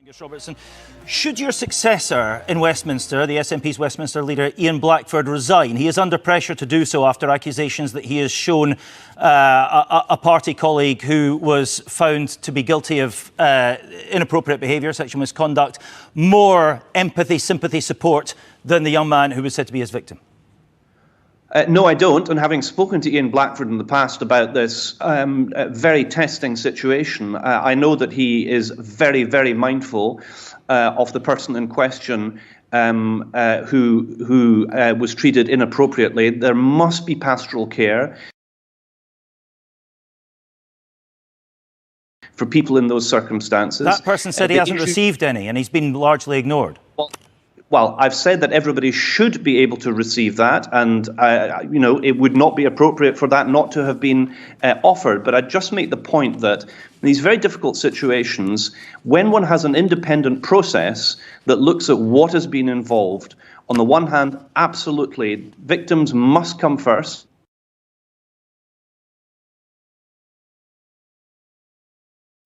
Angus Robertson, should your successor in Westminster, the SNP's Westminster leader, Ian Blackford, resign? He is under pressure to do so after accusations that he has shown a party colleague who was found to be guilty of inappropriate behaviour, sexual misconduct, more empathy, sympathy, support than the young man who was said to be his victim. No, I don't. And having spoken to Ian Blackford in the past about this very testing situation, I know that he is very, very mindful of the person in question who was treated inappropriately. There must be pastoral care for people in those circumstances. That person said he hasn't received any, and he's been largely ignored. Well, I've said that everybody should be able to receive that, and it would not be appropriate for that not to have been offered. But I'd just make the point that in these very difficult situations, when one has an independent process that looks at what has been involved, on the one hand, absolutely, victims must come first.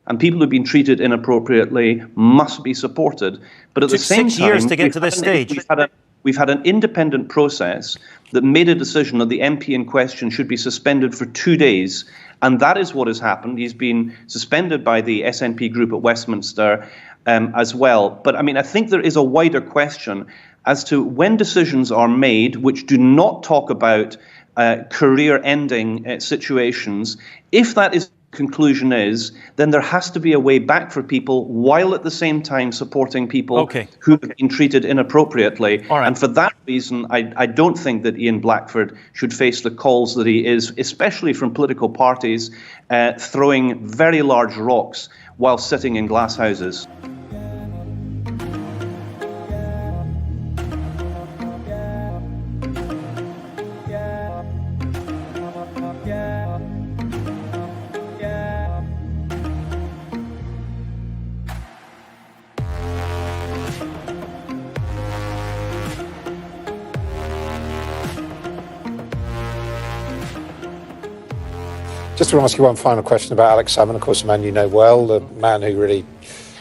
And people who've been treated inappropriately must be supported. But at the same time, 6 years to get to this stage. We've had an independent process that made a decision that the MP in question should be suspended for 2 days. And that is what has happened. He's been suspended by the SNP group at Westminster as well. But I mean, I think there is a wider question as to when decisions are made which do not talk about career-ending situations. If that is conclusion is, then there has to be a way back for people while at the same time supporting people who have been treated inappropriately. And for that reason, I don't think that Ian Blackford should face the calls that he is, especially from political parties, throwing very large rocks while sitting in glass houses. Just to ask you one final question about Alex Salmond, of course, a man you know well, the man who really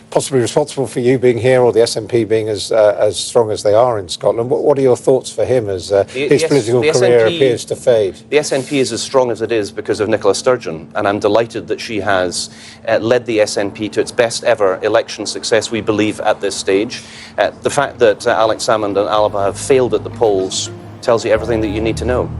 possibly responsible for you being here or the SNP being as strong as they are in Scotland. What are your thoughts for him as his political career appears to fade? The SNP is as strong as it is because of Nicola Sturgeon, and I'm delighted that she has led the SNP to its best ever election success, we believe, at this stage. The fact that Alex Salmond and Alba have failed at the polls tells you everything that you need to know.